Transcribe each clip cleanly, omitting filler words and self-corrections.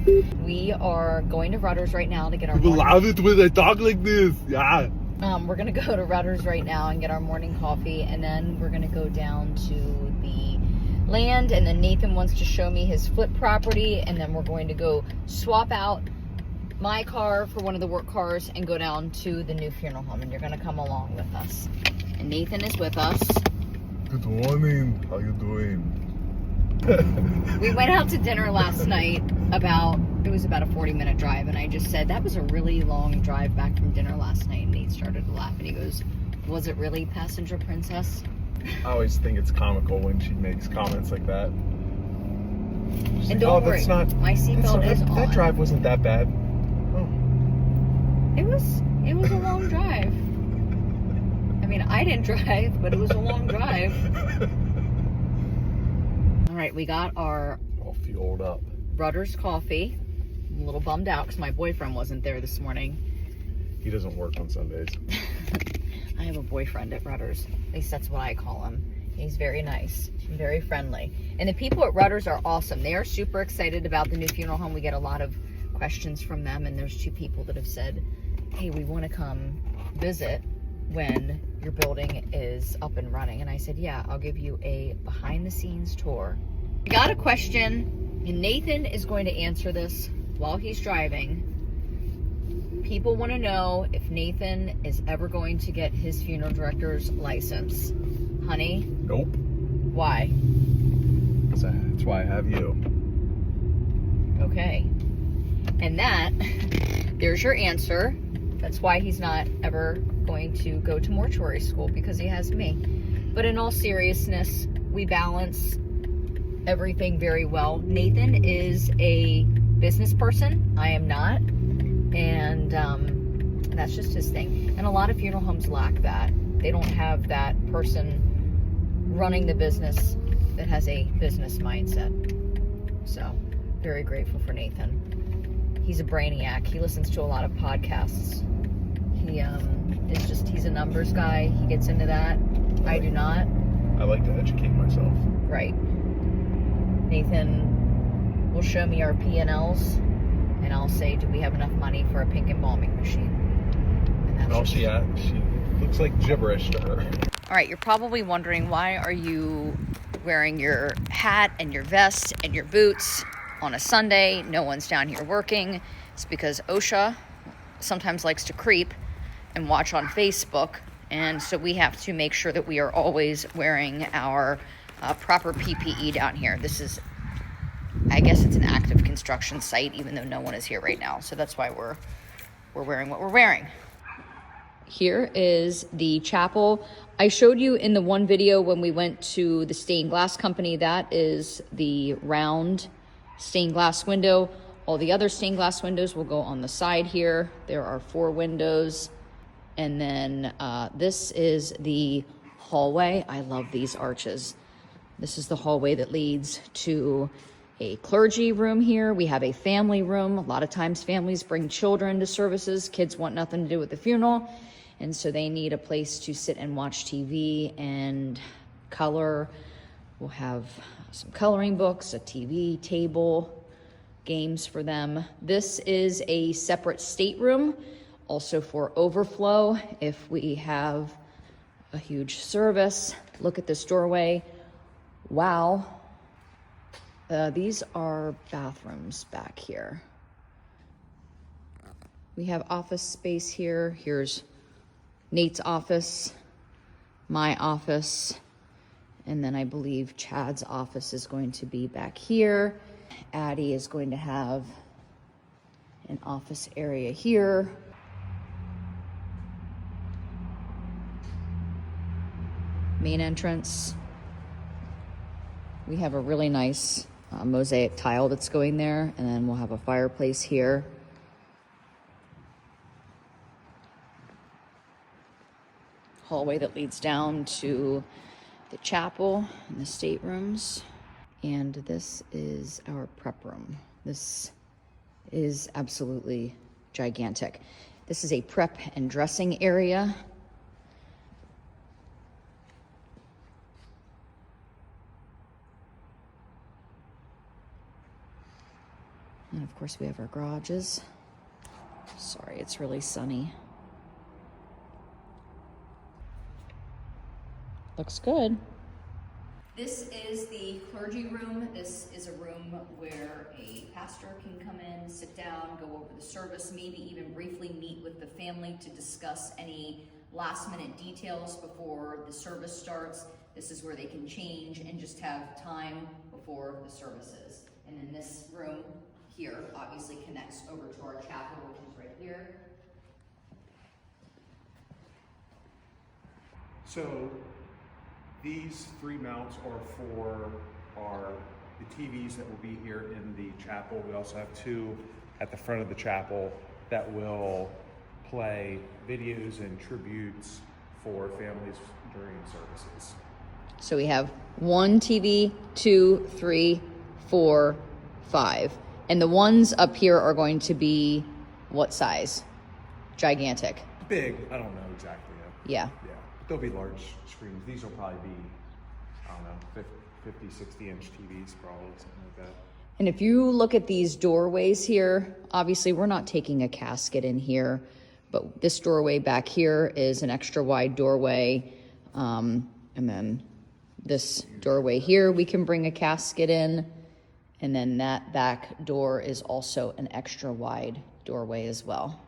We are going to Rutter's right now to get our People morning... love it when I talk like this. Yeah. We're going to go to Rutter's right now and get our morning coffee, and then we're going to go down to the land, and then Nathan wants to show me his flip property, and then we're going to go swap out my car for one of the work cars and go down to the new funeral home, and you're going to come along with us. And Nathan is with us. Good morning. How you doing? We went out to dinner last night. It was about a 40-minute drive, and I just said, that was a really long drive back from dinner last night, and Nate started to laugh, and he goes, was it really, passenger princess? I always think it's comical when she makes comments like that. She's And like, don't oh, worry, that's not, my seatbelt is on. That drive wasn't that bad. Oh. It was a long drive. I mean, I didn't drive, but it was a long drive. All right, we got our All fueled up. Rutter's coffee. I'm a little bummed out because my boyfriend wasn't there this morning. He doesn't work on Sundays. I have a boyfriend at Rutter's. At least that's what I call him. He's very nice and very friendly. And the people at Rutter's are awesome. They are super excited about the new funeral home. We get a lot of questions from them, and there's 2 people that have said, hey, we want to come visit when your building is up and running. And I said, yeah, I'll give you a behind-the-scenes tour. We got a question, and Nathan is going to answer this while he's driving. People want to know if Nathan is ever going to get his funeral director's license. Honey? Nope. Why? That's why I have you. Okay. And that, there's your answer. That's why he's not ever going to go to mortuary school, because he has me. But in all seriousness, we balance everything very well. Nathan is a business person. I am not. And that's just his thing. And a lot of funeral homes lack that. They don't have that person running the business that has a business mindset. So, very grateful for Nathan. He's a brainiac. He listens to a lot of podcasts. He's a numbers guy. He gets into that. I do not. I like to educate myself. Right. Nathan will show me our P&Ls, and I'll say, do we have enough money for a pink embalming machine? And that's She looks like gibberish to her. All right, you're probably wondering, why are you wearing your hat and your vest and your boots on a Sunday? No one's down here working. It's because OSHA sometimes likes to creep and watch on Facebook, and so we have to make sure that we are always wearing our proper PPE down here. This is, I guess it's an active construction site, even though no one is here right now, so that's why we're wearing what we're wearing. Here is the chapel. I showed you in the one video when we went to the stained glass company. That is the round stained glass window. All the other stained glass windows will go on the side here. There are 4 windows. And then this is the hallway. I love these arches. This is the hallway that leads to a clergy room here. We have a family room. A lot of times families bring children to services. Kids want nothing to do with the funeral. And so they need a place to sit and watch TV and color. We'll have some coloring books, a TV table, games for them. This is a separate stateroom, also for overflow if we have a huge service. Look at this doorway. Wow. These are bathrooms back here. We have office space here. Here's Nate's office, my office, and then I believe Chad's office is going to be back here. Addie is going to have an office area here. Main entrance. We have a really nice mosaic tile that's going there, and then we'll have a fireplace here. Hallway that leads down to the chapel and the staterooms. And this is our prep room. This is absolutely gigantic. This is a prep and dressing area. And of course we have our garages. Sorry, it's really sunny. Looks good. This is the clergy room. This is a room where a pastor can come in, sit down, go over the service, maybe even briefly meet with the family to discuss any last minute details before the service starts. This is where they can change and just have time before the services. And then this room here obviously connects over to our chapel, which is right here. So these 3 mounts are for the TVs that will be here in the chapel. We also have 2 at the front of the chapel that will play videos and tributes for families during services. So we have 1 TV, 2, 3, 4, 5. And the ones up here are going to be what size? Gigantic. Big, I don't know exactly. Yeah. Yeah, they'll be large screens. These will probably be, I don't know, 50, 60 inch TVs probably, something like that. And if you look at these doorways here, obviously we're not taking a casket in here, but this doorway back here is an extra wide doorway. And then this doorway here, we can bring a casket in. And then that back door is also an extra wide doorway as well.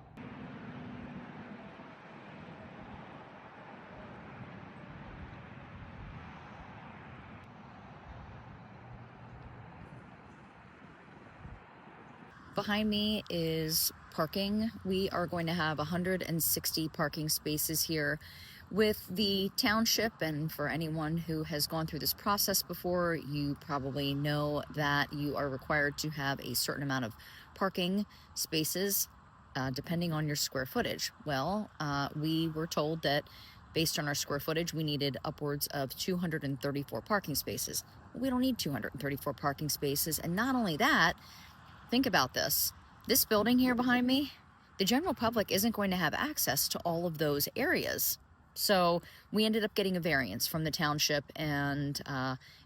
Behind me is parking. We are going to have 160 parking spaces here with the township, and for anyone who has gone through this process before, you probably know that you are required to have a certain amount of parking spaces depending on your square footage. Well, we were told that based on our square footage, we needed upwards of 234 parking spaces. We don't need 234 parking spaces, and not only that, think about this. This building here behind me, the general public isn't going to have access to all of those areas. So we ended up getting a variance from the township and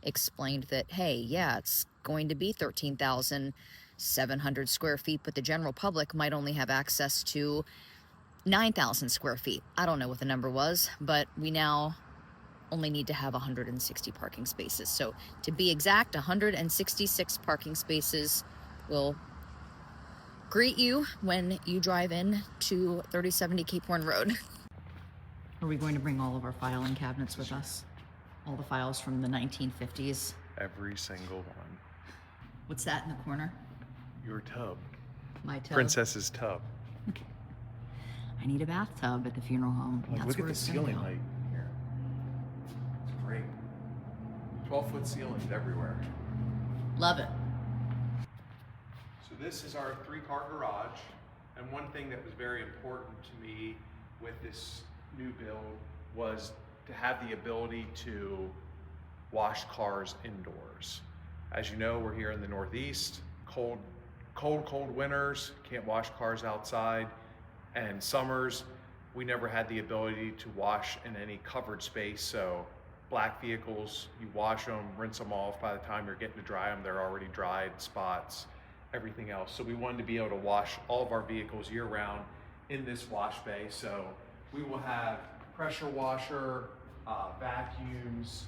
explained that, hey, yeah, it's going to be 13,700 square feet, but the general public might only have access to 9,000 square feet. I don't know what the number was, but we now only need to have 160 parking spaces. So to be exact, 166 parking spaces will greet you when you drive in to 3070 Cape Horn Road. Are we going to bring all of our filing cabinets with us? All the files from the 1950s? Every single one. What's that in the corner? Your tub. My tub? Princess's tub. I need a bathtub at the funeral home. Like, That's look at where the it's gonna ceiling go. height here. It's great. 12-foot ceilings everywhere. Love it. So this is our 3-car garage, and one thing that was very important to me with this new build was to have the ability to wash cars indoors. As you know, we're here in the Northeast, cold winters, can't wash cars outside, and summers, we never had the ability to wash in any covered space. So black vehicles, you wash them, rinse them off. By the time you're getting to dry them, they're already dried, spots, everything else. So we wanted to be able to wash all of our vehicles year round in this wash bay. So we will have pressure washer, vacuums,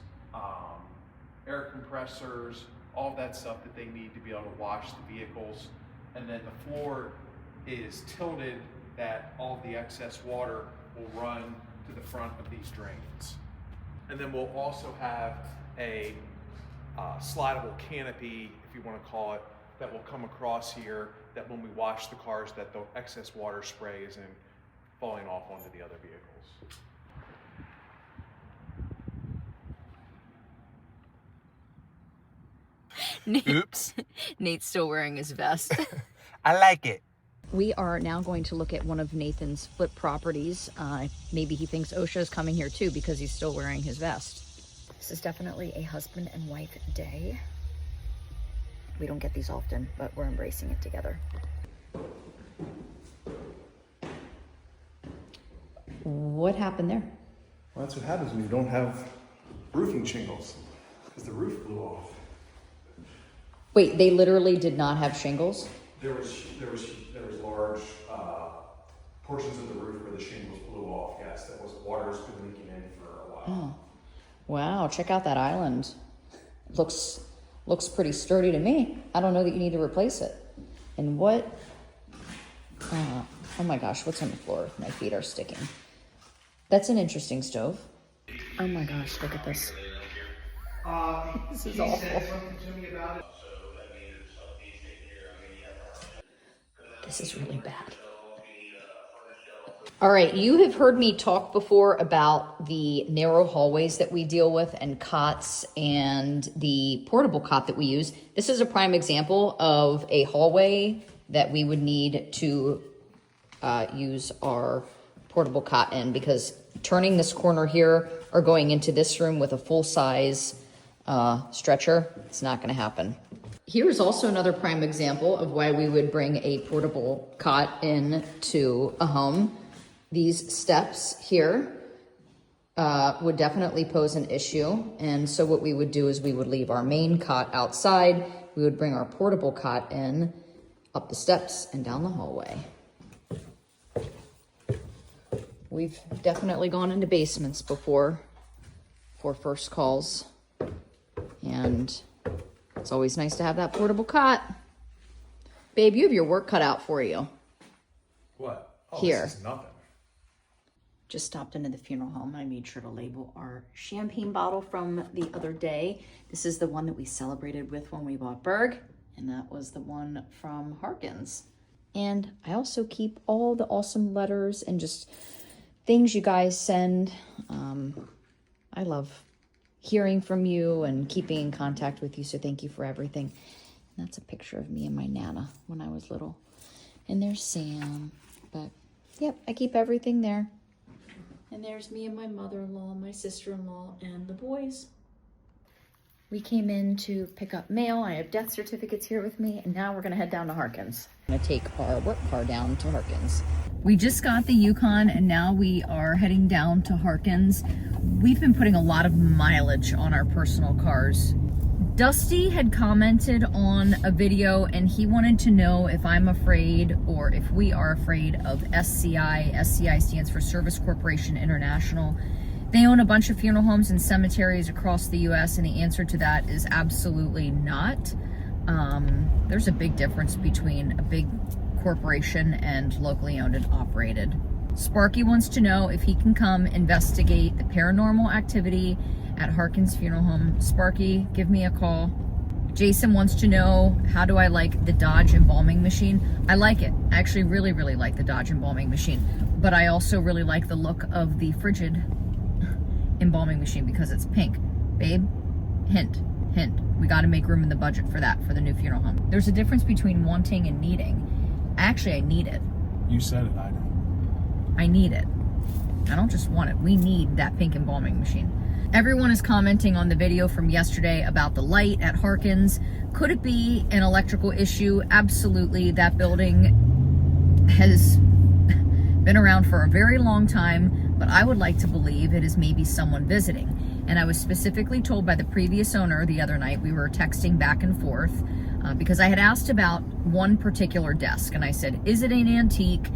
air compressors, all of that stuff that they need to be able to wash the vehicles. And then the floor is tilted that all of the excess water will run to the front of these drains. And then we'll also have a slidable canopy, if you want to call it, that will come across here, that when we wash the cars, that the excess water spray isn't falling off onto the other vehicles. Oops. Nate's still wearing his vest. I like it. We are now going to look at one of Nathan's flip properties. Maybe he thinks OSHA is coming here too because he's still wearing his vest. This is definitely a husband and wife day. We don't get these often, but we're embracing it together. What happened there? Well, that's what happens when you don't have roofing shingles, because the roof blew off. Wait, they literally did not have shingles? there was large portions of the roof where the shingles blew off. Yes, that was water's been leaking in for a while. Oh, wow! Check out that island. Looks pretty sturdy to me. I don't know that you need to replace it. And what? Oh my gosh! What's on the floor? My feet are sticking. That's an interesting stove. Oh my gosh! Look at this. This is awful. This is really bad. All right, you have heard me talk before about the narrow hallways that we deal with and cots and the portable cot that we use. This is a prime example of a hallway that we would need to use our portable cot in, because turning this corner here or going into this room with a full-size stretcher, it's not gonna happen. Here's also another prime example of why we would bring a portable cot into a home. These steps here would definitely pose an issue. And so what we would do is we would leave our main cot outside. We would bring our portable cot in, up the steps and down the hallway. We've definitely gone into basements before for first calls. And it's always nice to have that portable cot. Babe, you have your work cut out for you. What? Oh, Here. This is nothing. Just stopped into the funeral home. I made sure to label our champagne bottle from the other day. This is the one that we celebrated with when we bought Berg, and that was the one from Harkins. And I also keep all the awesome letters and just things you guys send. I love hearing from you and keeping in contact with you, so thank you for everything. And that's a picture of me and my Nana when I was little. And there's Sam. But, yep, I keep everything there. And there's me and my mother-in-law, my sister-in-law, and the boys. We came in to pick up mail. I have death certificates here with me, and now we're gonna head down to Harkins. I'm gonna take our work car down to Harkins. We just got the Yukon, and now we are heading down to Harkins. We've been putting a lot of mileage on our personal cars. Dusty had commented on a video, and he wanted to know if I'm afraid or if we are afraid of SCI. SCI stands for Service Corporation International. They own a bunch of funeral homes and cemeteries across the US, and the answer to that is absolutely not. There's a big difference between a big corporation and locally owned and operated. Sparky wants to know if he can come investigate the paranormal activity at Harkins Funeral Home. Sparky, give me a call. Jason wants to know, how do I like the Dodge embalming machine? I like it. I actually really, really like the Dodge embalming machine. But I also really like the look of the Frigid embalming machine because it's pink. Babe, hint, hint. We got to make room in the budget for that, for the new funeral home. There's a difference between wanting and needing. Actually, I need it. You said it, I don't. I need it. I don't just want it. We need that pink embalming machine. Everyone is commenting on the video from yesterday about the light at Harkins. Could it be an electrical issue? Absolutely. That building has been around for a very long time, but I would like to believe it is maybe someone visiting. And I was specifically told by the previous owner the other night, we were texting back and forth, because I had asked about one particular desk, and I said, is it an antique?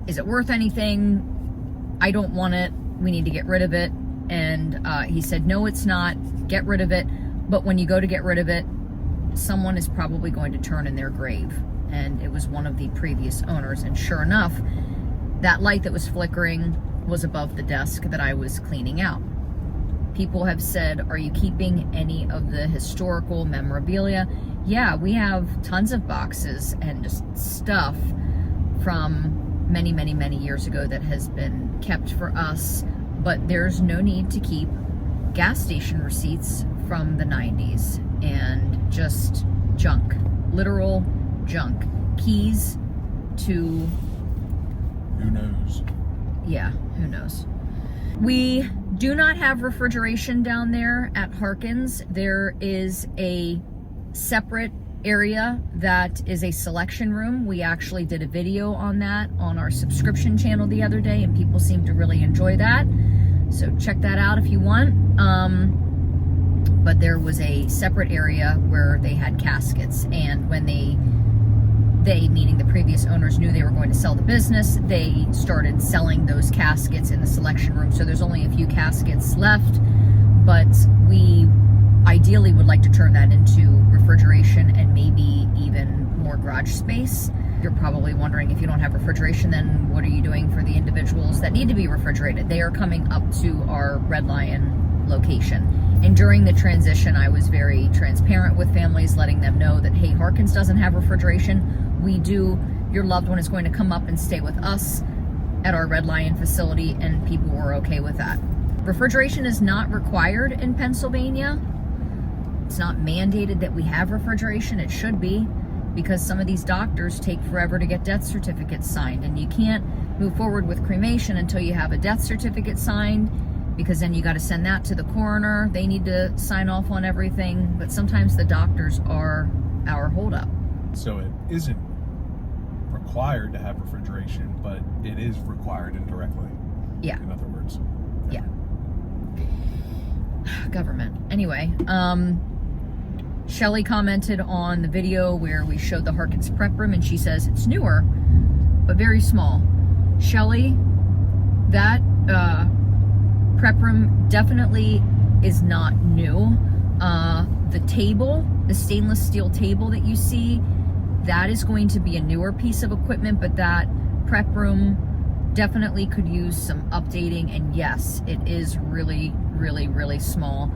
Is it worth anything? I don't want it. We need to get rid of it. And he said, no, it's not. Get rid of it. But when you go to get rid of it, someone is probably going to turn in their grave. And it was one of the previous owners. And sure enough, that light that was flickering was above the desk that I was cleaning out. People have said, are you keeping any of the historical memorabilia? Yeah, we have tons of boxes and just stuff from many, many, many years ago that has been kept for us. But there's no need to keep gas station receipts from the 90s and just junk, literal junk. Keys to... Who knows? Yeah, who knows? We do not have refrigeration down there at Harkins. There is a separate area that is a selection room. We actually did a video on that on our subscription channel the other day, and people seem to really enjoy that. So check that out if you want. But there was a separate area where they had caskets, and when they they, meaning the previous owners, knew they were going to sell the business. They started selling those caskets in the selection room. So there's only a few caskets left, but we ideally would like to turn that into refrigeration and maybe even more garage space. You're probably wondering, if you don't have refrigeration, then what are you doing for the individuals that need to be refrigerated? They are coming up to our Red Lion location. And during the transition, I was very transparent with families, letting them know that, hey, Harkins doesn't have refrigeration. We do. Your loved one is going to come up and stay with us at our Red Lion facility, and people were okay with that. Refrigeration is not required in Pennsylvania. It's not mandated that we have refrigeration. It should be, because some of these doctors take forever to get death certificates signed, and you can't move forward with cremation until you have a death certificate signed, because then you got to send that to the coroner. They need to sign off on everything, but sometimes the doctors are our holdup. So it isn't required to have refrigeration, but it is required indirectly. Yeah. In other words. Yeah. Government. Anyway, Shelly commented on the video where we showed the Harkins prep room, and she says it's newer, but very small. Shelly, that prep room definitely is not new. The table, the stainless steel table that you see, that is going to be a newer piece of equipment, but that prep room definitely could use some updating. And yes, it is really, really, really small.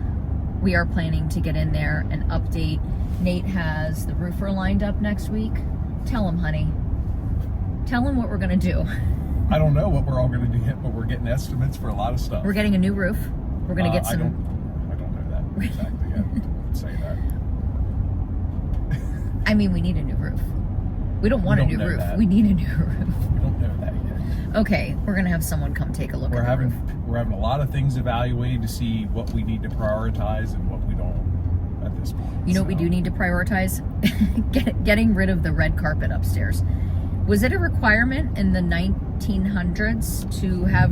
We are planning to get in there and update. Nate has the roofer lined up next week. Tell him, honey. Tell him what we're going to do. I don't know what we're all going to do yet, but we're getting estimates for a lot of stuff. We're getting a new roof. We're going to get some... I don't know that exactly yet. Don't say that. I mean, we need a new roof. We don't want a new roof. We need a new roof. We don't know that yet. Okay, we're going to have someone come take a look at the roof. We're having a lot of things evaluated to see what we need to prioritize and what we don't at this point. You know what we do need to prioritize? Getting rid of the red carpet upstairs. Was it a requirement in the 1900s to have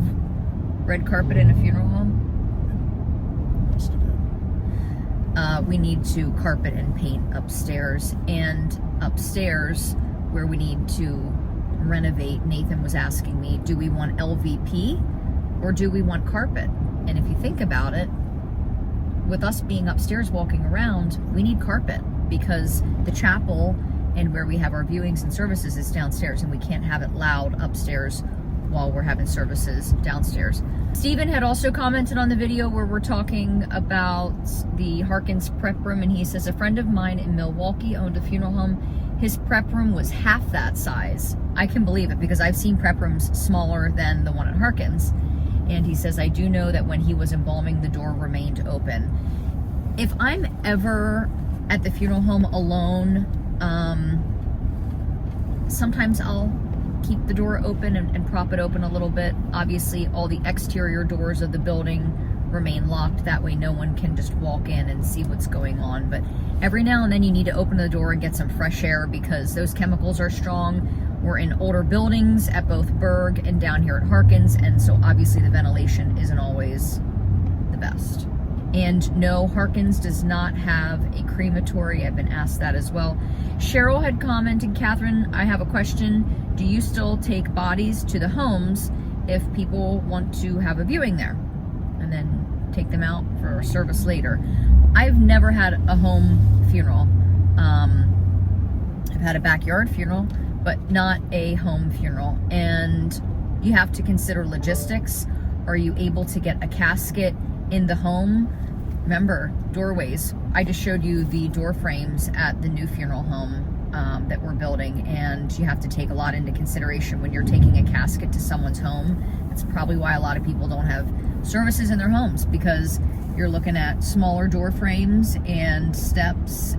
red carpet in a funeral home? Must have been. We need to carpet and paint upstairs. And upstairs, where we need to renovate, Nathan was asking me, do we want LVP or do we want carpet? And if you think about it, with us being upstairs walking around, we need carpet, because the chapel and where we have our viewings and services is downstairs, and we can't have it loud upstairs while we're having services downstairs. Stephen had also commented on the video where we're talking about the Harkins prep room, and he says, a friend of mine in Milwaukee owned a funeral home. His prep room was half that size. I can believe it, because I've seen prep rooms smaller than the one at Harkins. And he says, I do know that when he was embalming, the door remained open. If I'm ever at the funeral home alone, sometimes I'll keep the door open and prop it open a little bit. Obviously, all the exterior doors of the building remain locked. That way no one can just walk in and see what's going on. But every now and then you need to open the door and get some fresh air, because those chemicals are strong. We're in older buildings at both Berg and down here at Harkins, and so obviously the ventilation isn't always the best. And no, Harkins does not have a crematory. I've been asked that as well. Cheryl had commented, Catherine, I have a question. Do you still take bodies to the homes if people want to have a viewing there and then take them out for service later? I've never had a home funeral. I've had a backyard funeral, but not a home funeral. And you have to consider logistics. Are you able to get a casket in the home? Remember, doorways. I just showed you the door frames at the new funeral home that we're building, and you have to take a lot into consideration when you're taking a casket to someone's home. That's probably why a lot of people don't have services in their homes, because you're looking at smaller door frames and steps.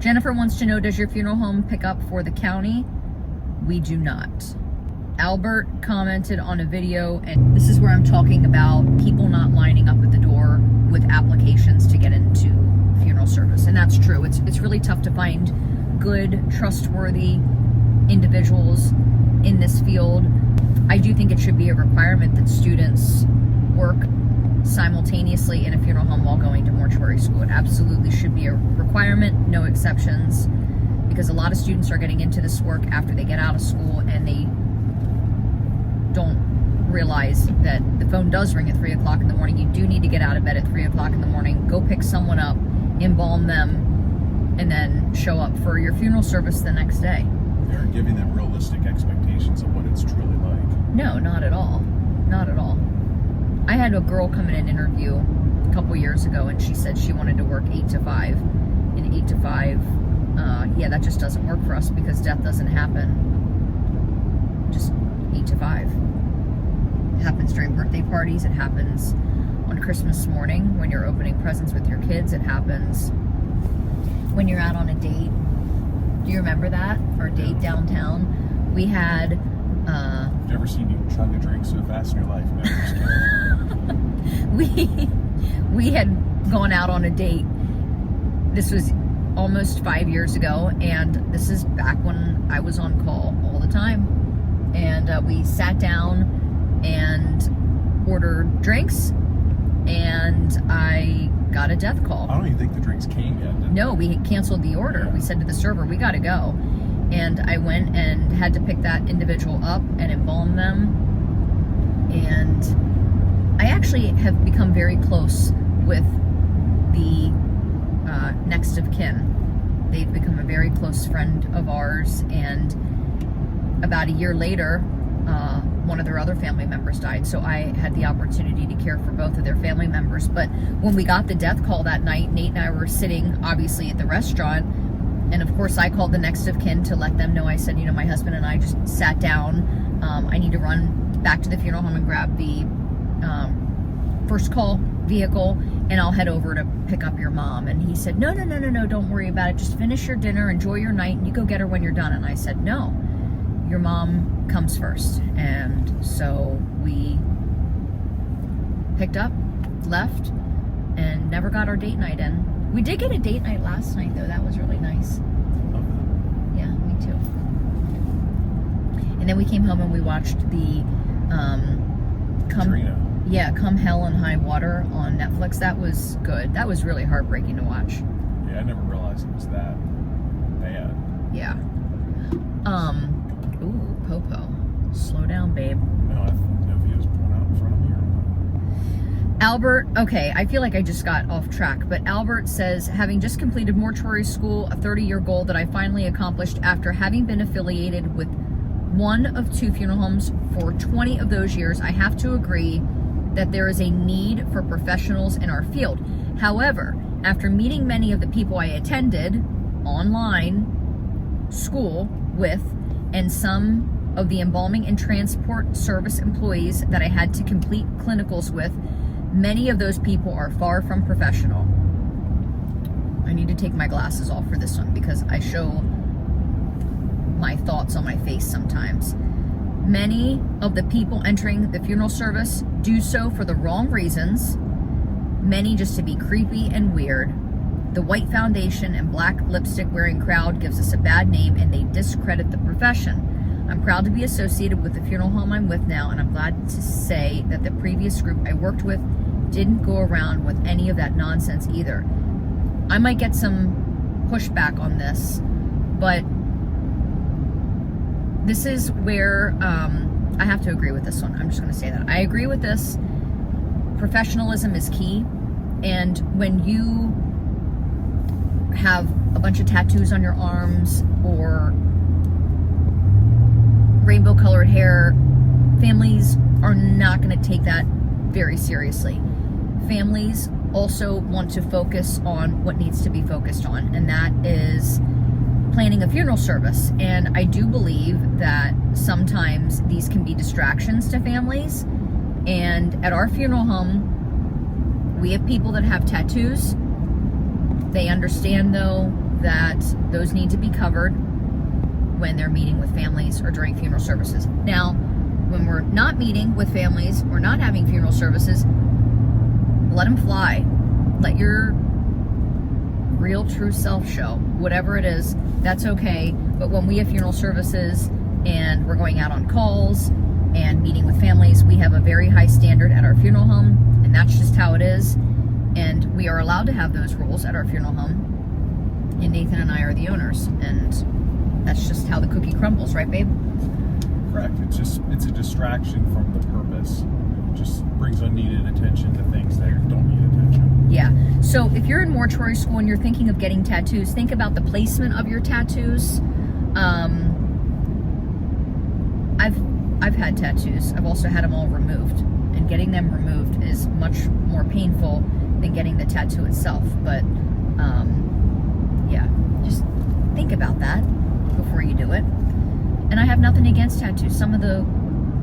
Jennifer wants to know, does your funeral home pick up for the county? We do not. Albert commented on a video, and this is where I'm talking about people not lining up at the door with applications to get into funeral service. And that's true. It's really tough to find good, trustworthy individuals in this field. I do think it should be a requirement that students work simultaneously in a funeral home while going to mortuary school. It absolutely should be a requirement, no exceptions. because a lot of students are getting into this work after they get out of school, and they don't realize that the phone does ring at 3 o'clock in the morning. You do need to get out of bed at 3 o'clock in the morning, go pick someone up, embalm them, and then show up for your funeral service the next day. They're giving them realistic expectations of what it's truly like. No, not at all. Not at all. I had a girl come in an interview a couple years ago, and she said she wanted to work 8 to 5. And 8 to 5, yeah, that just doesn't work for us because death doesn't happen just 8 to 5. It happens during birthday parties. It happens on Christmas morning when you're opening presents with your kids. It happens when you're out on a date. Do you remember that? Our date downtown? We had... Never seen you chug a drink so fast in your life. No, just kidding. we had gone out on a date. This was almost 5 years ago, and this is back when I was on call all the time. And we sat down and ordered drinks, and I got a death call. I don't even think the drinks came yet. No, we canceled the order. Yeah. We said to the server, we gotta go. And I went and had to pick that individual up and embalm them. And I actually have become very close with the next of kin. They've become a very close friend of ours, and about a year later, one of their other family members died, so I had the opportunity to care for both of their family members. But when we got the death call that night, Nate and I were sitting, obviously, at the restaurant, and of course I called the next of kin to let them know. I said, my husband and I just sat down. I need to run back to the funeral home and grab the first call vehicle, and I'll head over to pick up your mom. And he said, no, don't worry about it. Just finish your dinner, enjoy your night, and you go get her when you're done. And I said, no, your mom comes first. And so we picked up, left, and never got our date night in. We did get a date night last night, though. That was really nice. Yeah, me too. And then we came home and we watched the Katrina. Come Hell and High Water on Netflix. That was good. That was really heartbreaking to watch. Yeah, I never realized it was that bad. Yeah. Ooh, Popo. Slow down, babe. No, I didn't know if he was pulling out in front of me or not. Albert, okay, I feel like I just got off track, but Albert says, having just completed mortuary school, a 30-year goal that I finally accomplished after having been affiliated with one of 2 funeral homes for 20 of those years, I have to agree that there is a need for professionals in our field. However, after meeting many of the people I attended online school with, and some of the embalming and transport service employees that I had to complete clinicals with, many of those people are far from professional. I need to take my glasses off for this one because I show my thoughts on my face sometimes. Many of the people entering the funeral service do so for the wrong reasons, many just to be creepy and weird. The white foundation and black lipstick wearing crowd gives us a bad name, and they discredit the profession. I'm proud to be associated with the funeral home I'm with now, and I'm glad to say that the previous group I worked with didn't go around with any of that nonsense either. I might get some pushback on this, but this is where I have to agree with this one. I'm just going to say that. I agree with this. Professionalism is key, and when you have a bunch of tattoos on your arms or rainbow colored hair, families are not going to take that very seriously. Families also want to focus on what needs to be focused on, and that is planning a funeral service. And I do believe that sometimes these can be distractions to families. And at our funeral home, we have people that have tattoos. They understand, though, that those need to be covered when they're meeting with families or during funeral services. Now, when we're not meeting with families or not having funeral services, let them fly. Let your real, true self show. Whatever it is, that's okay. But when we have funeral services and we're going out on calls and meeting with families, we have a very high standard at our funeral home, and that's just how it is. And we are allowed to have those rules at our funeral home. and Nathan and I are the owners, and that's just how the cookie crumbles, right, babe? Correct. It's a distraction from the purpose. It just brings unneeded attention to things that don't need attention. Yeah. So if you're in mortuary school and you're thinking of getting tattoos, think about the placement of your tattoos. I've had tattoos. I've also had them all removed, and getting them removed is much more painful than getting the tattoo itself. But yeah, just think about that before you do it. And I have nothing against tattoos. Some of the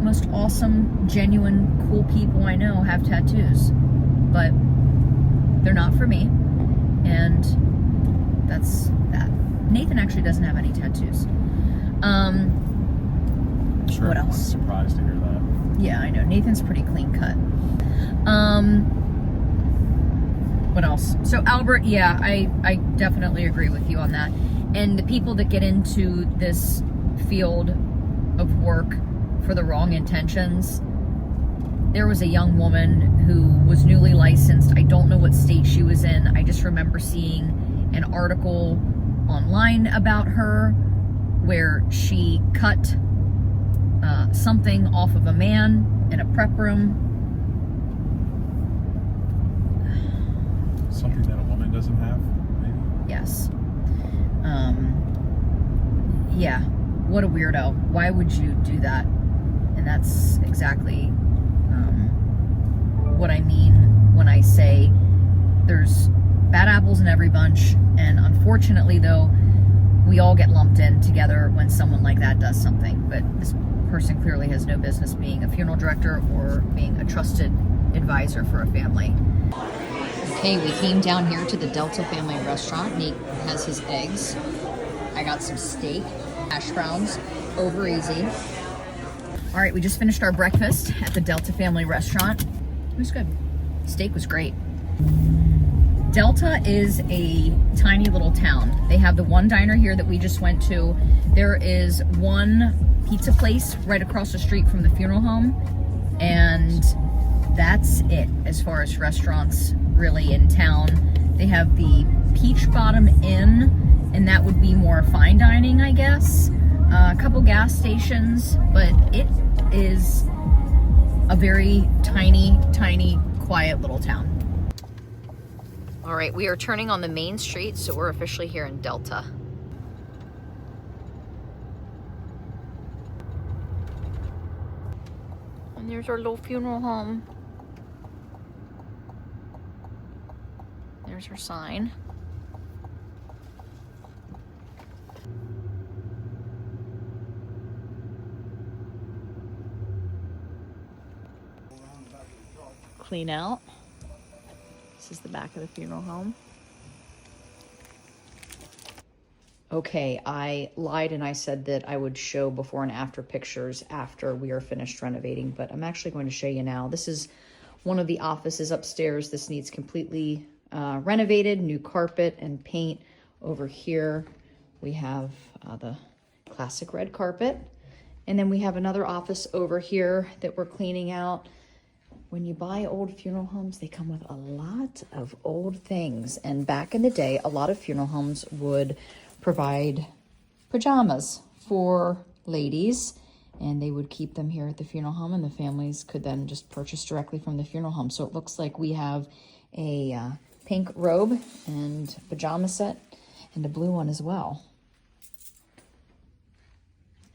most awesome, genuine, cool people I know have tattoos, but they're not for me, and that's that. Nathan actually doesn't have any tattoos. Sure, What I'm else? surprised to hear that. Yeah, I know. Nathan's pretty clean cut. What else? So Albert, yeah, I definitely agree with you on that. And the people that get into this field of work for the wrong intentions. There was a young woman who was newly licensed. I don't know what state she was in. I just remember seeing an article online about her where she cut something off of a man in a prep room. Something that a woman doesn't have, maybe? Yes. Yeah. What a weirdo. Why would you do that? And that's exactly what I mean when I say there's bad apples in every bunch. And unfortunately, though, we all get lumped in together when someone like that does something. But this person clearly has no business being a funeral director or being a trusted advisor for a family. Okay, we came down here to the Delta family restaurant. Nate has his eggs. I got some steak, hash browns, over easy. All right, we just finished our breakfast at the Delta family restaurant. It was good. Steak was great. Delta is a tiny little town. They have the one diner here that we just went to. There is one pizza place right across the street from the funeral home, and that's it as far as restaurants really in town. They have the Peach Bottom Inn, and that would be more fine dining, I guess. A couple gas stations, but it is a very tiny, quiet little town. All right, we are turning on the main street, so we're officially here in Delta. And there's our little funeral home. There's her sign. Clean out. This is the back of the funeral home. Okay, I lied and I said that I would show before and after pictures after we are finished renovating, but I'm actually going to show you now. This is one of the offices upstairs. This needs completely renovated, new carpet and paint. Over here, we have the classic red carpet. And then we have another office over here that we're cleaning out. When you buy old funeral homes, they come with a lot of old things. And back in the day, a lot of funeral homes would provide pajamas for ladies, and they would keep them here at the funeral home, and the families could then just purchase directly from the funeral home. So it looks like we have a pink robe and pajama set and a blue one as well.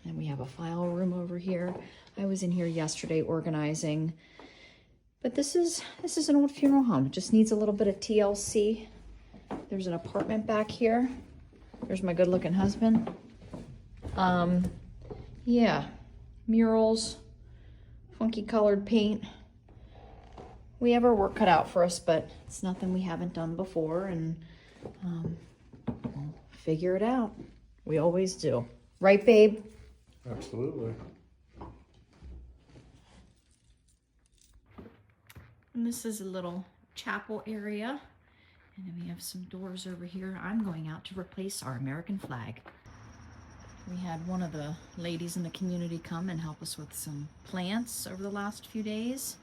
And we have a file room over here. I was in here yesterday organizing. But this is an old funeral home. It just needs a little bit of TLC. There's an apartment back here. There's my good-looking husband. Yeah, murals, funky colored paint. We have our work cut out for us, but it's nothing we haven't done before, and we'll figure it out. We always do. Right, babe? Absolutely. And this is a little chapel area. And then we have some doors over here. I'm going out to replace our American flag. We had one of the ladies in the community come and help us with some plants over the last few days.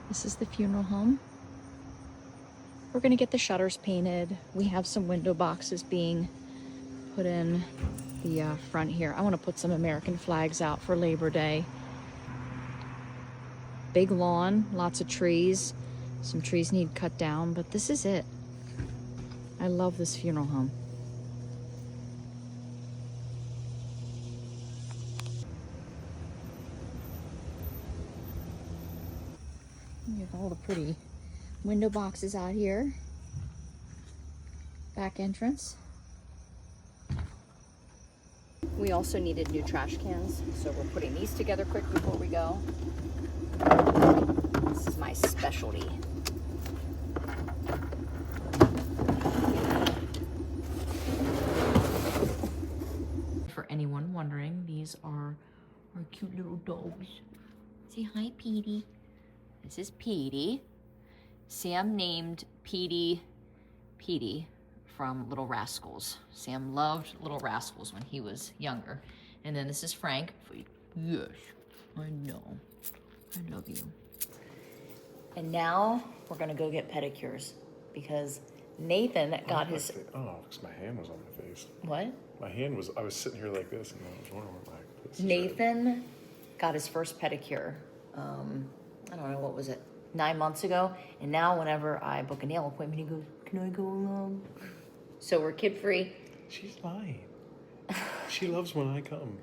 This is the funeral home. We're gonna get the shutters painted. We have some window boxes being put in the front here. I want to put some American flags out for Labor Day. Big lawn, lots of trees. Some trees need cut down, but this is it. I love this funeral home. You have all the pretty window boxes out here. Back entrance. We also needed new trash cans, so we're putting these together quick before we go. This is my specialty. For anyone wondering, these are our cute little dogs. Say hi, Petey. This is Petey. Sam named Petey from Little Rascals. Sam loved Little Rascals when he was younger. And then this is Frank. Yes, I know. I love you. And now we're gonna go get pedicures because Nathan got his... Oh, because my hand was on my face. What? My hand was, I was sitting here like this and I was wondering what my face Nathan got his first pedicure, I don't know, what was it, 9 months ago? And now whenever I book a nail appointment, he goes, can I go along? So we're kid-free. She's lying. She loves when I come.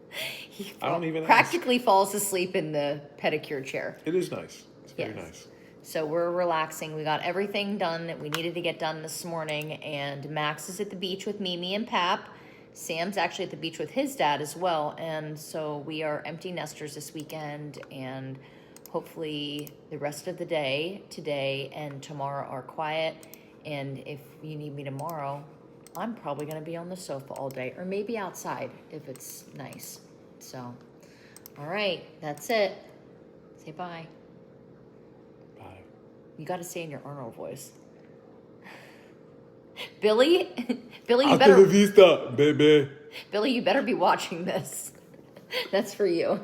He I don't even practically falls asleep in the pedicure chair. It is nice. It's very Yes. nice. So we're relaxing. We got everything done that we needed to get done this morning. And Max is at the beach with Mimi and Pap. Sam's actually at the beach with his dad as well. And so we are empty nesters this weekend. And hopefully the rest of the day, today and tomorrow, are quiet. And if you need me tomorrow, I'm probably going to be on the sofa all day. Or maybe outside if it's nice. So, all right. That's it. Say bye. Bye. You got to say in your Arnold voice. Billy, you Hasta better. la vista, baby. Billy, you better be watching this. That's for you.